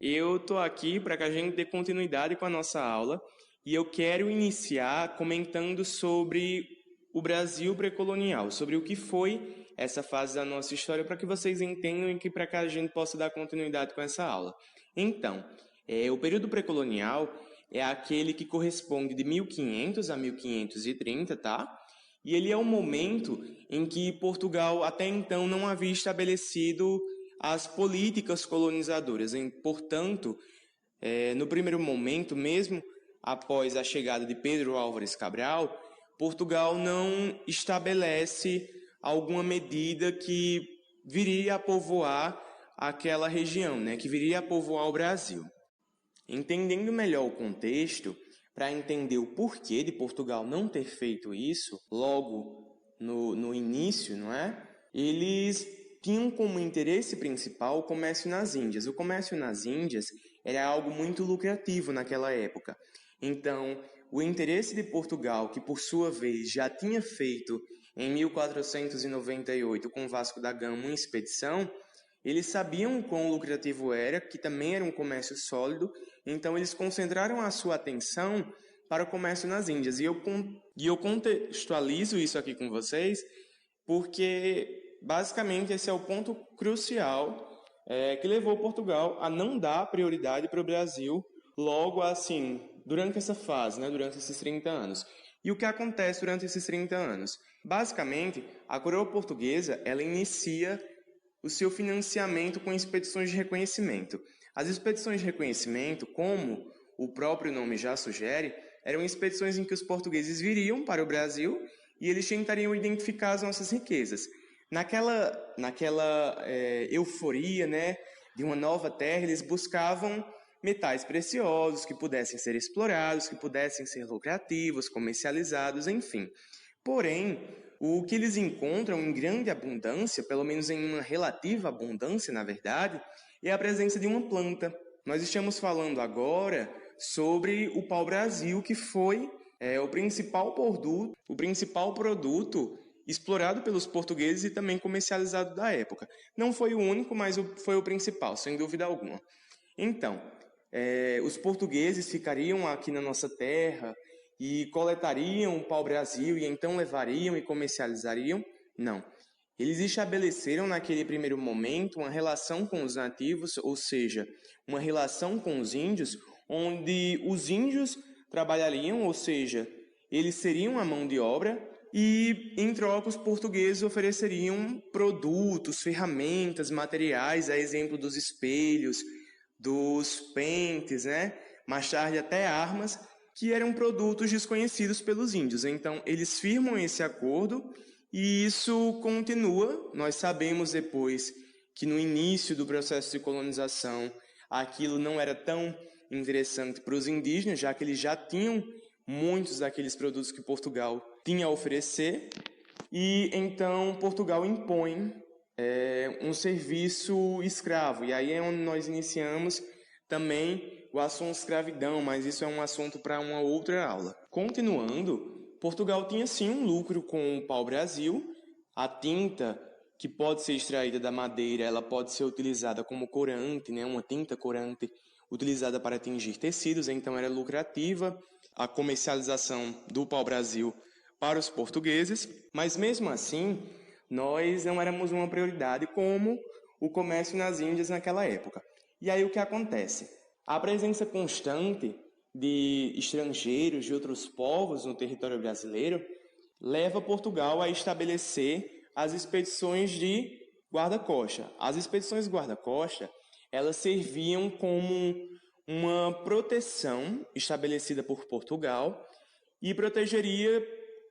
Eu estou aqui para que a gente dê continuidade com a nossa aula e eu quero iniciar comentando sobre o Brasil pré-colonial, sobre o que foi essa fase da nossa história, para que vocês entendam e para que a gente possa dar continuidade com essa aula. Então, o período pré-colonial é aquele que corresponde de 1500 a 1530, tá? E ele é o momento em que Portugal até então não havia estabelecido as políticas colonizadoras. Portanto, no primeiro momento, mesmo após a chegada de Pedro Álvares Cabral, Portugal não estabelece alguma medida que viria a povoar aquela região, né, que viria a povoar o Brasil. Entendendo melhor o contexto, para entender o porquê de Portugal não ter feito isso logo no início, não é? Eles tinham como interesse principal o comércio nas Índias. O comércio nas Índias era algo muito lucrativo naquela época. Então, o interesse de Portugal, que por sua vez já tinha feito em 1498 com Vasco da Gama uma expedição, eles sabiam quão lucrativo era, que também era um comércio sólido, então eles concentraram a sua atenção para o comércio nas Índias. E eu contextualizo isso aqui com vocês, porque basicamente esse é o ponto crucial que levou Portugal a não dar prioridade para o Brasil logo assim, durante essa fase, né, durante esses 30 anos. E o que acontece durante esses 30 anos? Basicamente, a coroa portuguesa ela inicia o seu financiamento com expedições de reconhecimento. As expedições de reconhecimento, como o próprio nome já sugere, eram expedições em que os portugueses viriam para o Brasil e eles tentariam identificar as nossas riquezas. Naquela euforia, né, de uma nova terra, eles buscavam metais preciosos que pudessem ser explorados, que pudessem ser lucrativos, comercializados, enfim. Porém, o que eles encontram em grande abundância, pelo menos em uma relativa abundância, na verdade, é a presença de uma planta. Nós estamos falando agora sobre o pau-brasil, que foi o principal produto explorado pelos portugueses e também comercializado da época. Não foi o único, mas foi o principal, sem dúvida alguma. Então, os portugueses ficariam aqui na nossa terra e coletariam o pau-brasil e então levariam e comercializariam? Não. Eles estabeleceram naquele primeiro momento uma relação com os nativos, ou seja, uma relação com os índios, onde os índios trabalhariam, ou seja, eles seriam a mão de obra e, em troca, os portugueses ofereceriam produtos, ferramentas, materiais, a exemplo dos espelhos, dos pentes, né? Mais tarde até armas, que eram produtos desconhecidos pelos índios. Então, eles firmam esse acordo e isso continua. Nós sabemos depois que no início do processo de colonização, aquilo não era tão interessante para os indígenas, já que eles já tinham muitos daqueles produtos que Portugal tinha a oferecer. E então Portugal impõe um serviço escravo. E aí é onde nós iniciamos também o assunto escravidão, mas isso é um assunto para uma outra aula. Continuando, Portugal tinha sim um lucro com o pau-brasil. A tinta que pode ser extraída da madeira, ela pode ser utilizada como corante, né? Uma tinta corante utilizada para tingir tecidos, então era lucrativa a comercialização do pau-brasil para os portugueses, mas mesmo assim, nós não éramos uma prioridade como o comércio nas Índias naquela época. E aí o que acontece? A presença constante de estrangeiros, de outros povos no território brasileiro, leva Portugal a estabelecer as expedições de guarda-costa. As expedições de guarda-costa, elas serviam como uma proteção estabelecida por Portugal e protegeria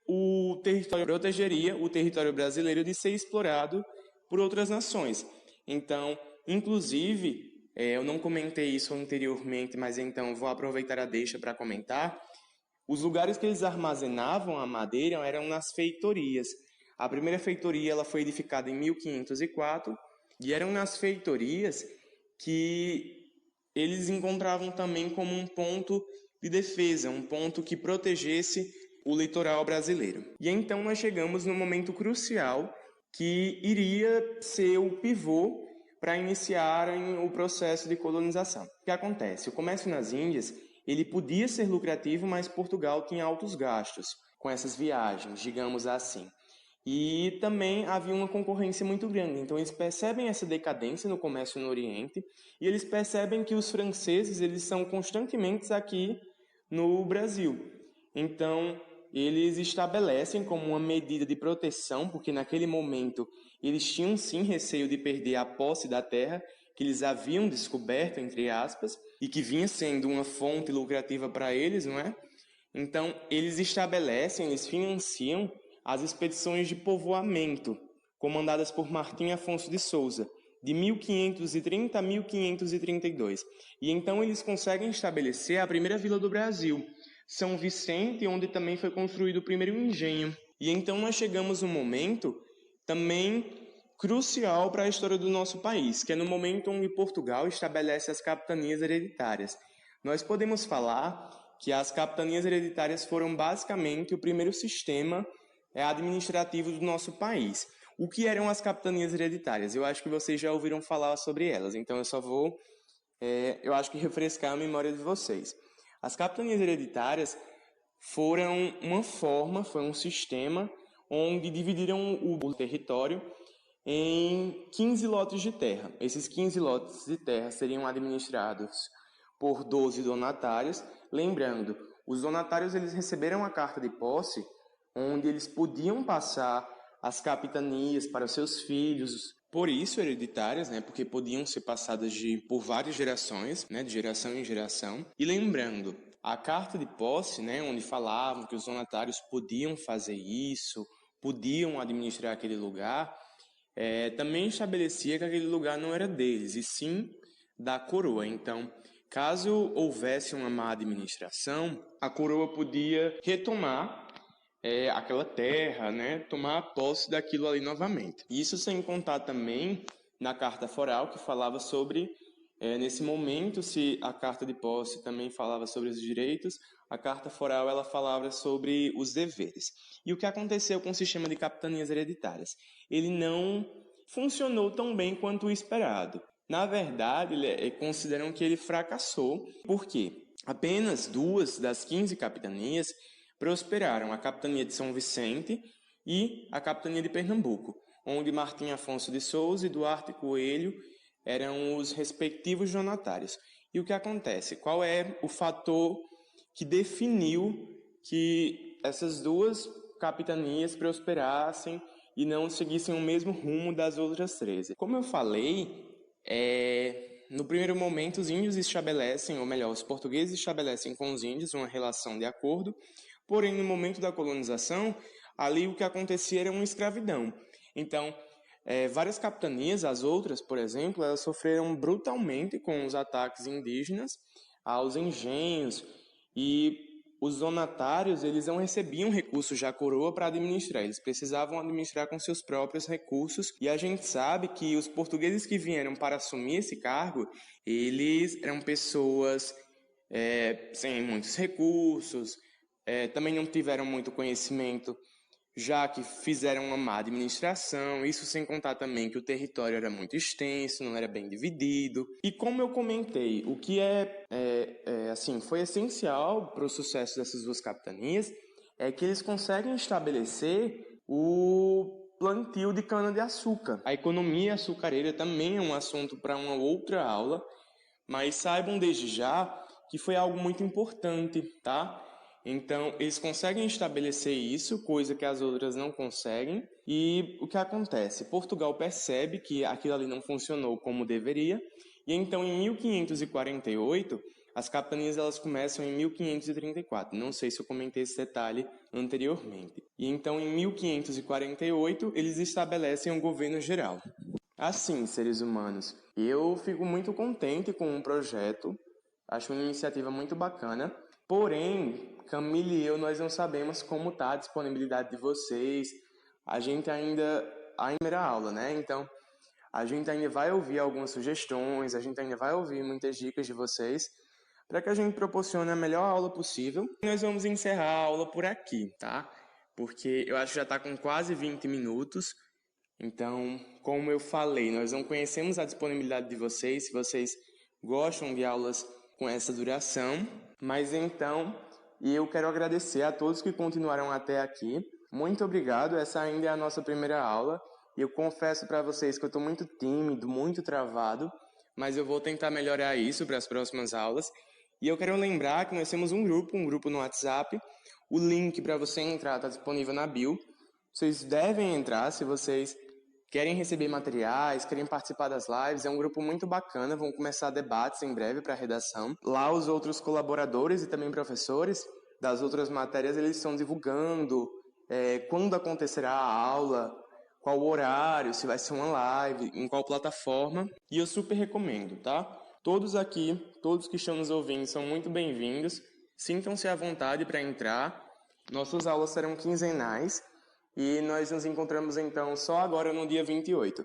o território brasileiro de ser explorado por outras nações. Então, inclusive, eu não comentei isso anteriormente, mas então vou aproveitar a deixa para comentar. Os lugares que eles armazenavam a madeira eram nas feitorias. A primeira feitoria ela foi edificada em 1504 e eram nas feitorias que eles encontravam também como um ponto de defesa, um ponto que protegesse o litoral brasileiro. E então nós chegamos no momento crucial que iria ser o pivô para iniciarem o processo de colonização. O que acontece? O comércio nas Índias, ele podia ser lucrativo, mas Portugal tinha altos gastos com essas viagens, digamos assim. E também havia uma concorrência muito grande. Então eles percebem essa decadência no comércio no Oriente e eles percebem que os franceses eles são constantemente aqui no Brasil. Então eles estabelecem como uma medida de proteção, porque naquele momento eles tinham sim receio de perder a posse da terra que eles haviam descoberto, entre aspas, e que vinha sendo uma fonte lucrativa para eles, não é? Então eles estabelecem, eles financiam as expedições de povoamento, comandadas por Martim Afonso de Souza, de 1530 a 1532. E então eles conseguem estabelecer a primeira vila do Brasil, São Vicente, onde também foi construído o primeiro engenho. E então nós chegamos num momento também crucial para a história do nosso país, que é no momento onde Portugal estabelece as capitanias hereditárias. Nós podemos falar que as capitanias hereditárias foram basicamente o primeiro sistema administrativo do nosso país. O que eram as capitanias hereditárias? Eu acho que vocês já ouviram falar sobre elas, então eu só vou, eu acho que refrescar a memória de vocês. As capitanias hereditárias foram uma forma, foi um sistema onde dividiram o território em 15 lotes de terra. Esses 15 lotes de terra seriam administrados por 12 donatários. Lembrando, os donatários eles receberam a carta de posse, onde eles podiam passar as capitanias para os seus filhos, por isso hereditárias, né, porque podiam ser passadas por várias gerações, né, de geração em geração. E lembrando, a carta de posse, né, onde falavam que os donatários podiam fazer isso, podiam administrar aquele lugar, também estabelecia que aquele lugar não era deles, e sim da coroa. Então, caso houvesse uma má administração, a coroa podia retomar aquela terra, né, tomar posse daquilo ali novamente. Isso sem contar também na carta foral, que falava sobre, nesse momento, se a carta de posse também falava sobre os direitos, a carta foral ela falava sobre os deveres. E o que aconteceu com o sistema de capitanias hereditárias? Ele não funcionou tão bem quanto o esperado. Na verdade, consideram que ele fracassou, porque apenas 2 das 15 capitanias prosperaram: a capitania de São Vicente e a capitania de Pernambuco, onde Martim Afonso de Souza e Duarte Coelho eram os respectivos donatários. E o que acontece? Qual é o fator que definiu que essas 2 capitanias prosperassem e não seguissem o mesmo rumo das outras 13? Como eu falei, no primeiro momento os índios estabelecem, ou melhor, os portugueses estabelecem com os índios uma relação de acordo. Porém, no momento da colonização, ali o que acontecia era uma escravidão. Então, várias capitanias, as outras, por exemplo, elas sofreram brutalmente com os ataques indígenas aos engenhos, e os donatários eles não recebiam recursos da coroa para administrar, eles precisavam administrar com seus próprios recursos. E a gente sabe que os portugueses que vieram para assumir esse cargo, eles eram pessoas sem muitos recursos, também não tiveram muito conhecimento, já que fizeram uma má administração, isso sem contar também que o território era muito extenso, não era bem dividido. E como eu comentei, o que assim, foi essencial para o sucesso dessas 2 capitanias é que eles conseguem estabelecer o plantio de cana-de-açúcar. A economia açucareira também é um assunto para uma outra aula, mas saibam desde já que foi algo muito importante, tá? Então, eles conseguem estabelecer isso, coisa que as outras não conseguem. E o que acontece? Portugal percebe que aquilo ali não funcionou como deveria. E então, em 1548, as capitanias elas começam em 1534. Não sei se eu comentei esse detalhe anteriormente. E então, em 1548, eles estabelecem um governo geral. Assim, seres humanos, eu fico muito contente com o projeto. Acho uma iniciativa muito bacana. Porém, Camille e eu, nós não sabemos como está a disponibilidade de vocês. A gente ainda a primeira aula, né? Então, a gente ainda vai ouvir algumas sugestões, a gente ainda vai ouvir muitas dicas de vocês, para que a gente proporcione a melhor aula possível. Nós vamos encerrar a aula por aqui, tá? Porque eu acho que já está com quase 20 minutos. Então, como eu falei, nós não conhecemos a disponibilidade de vocês, se vocês gostam de aulas com essa duração, mas então eu quero agradecer a todos que continuaram até aqui. Muito obrigado, essa ainda é a nossa primeira aula. E eu confesso para vocês que eu estou muito tímido, muito travado, mas eu vou tentar melhorar isso para as próximas aulas. E eu quero lembrar que nós temos um grupo no WhatsApp. O link para você entrar está disponível na bio. Vocês devem entrar se vocês querem receber materiais, querem participar das lives. É um grupo muito bacana, vão começar debates em breve para a redação. Lá os outros colaboradores e também professores das outras matérias, eles estão divulgando quando acontecerá a aula, qual o horário, se vai ser uma live, em qual plataforma. E eu super recomendo, tá? Todos aqui, todos que estão nos ouvindo são muito bem-vindos. Sintam-se à vontade para entrar. Nossas aulas serão quinzenais e nós nos encontramos então só agora no dia 28.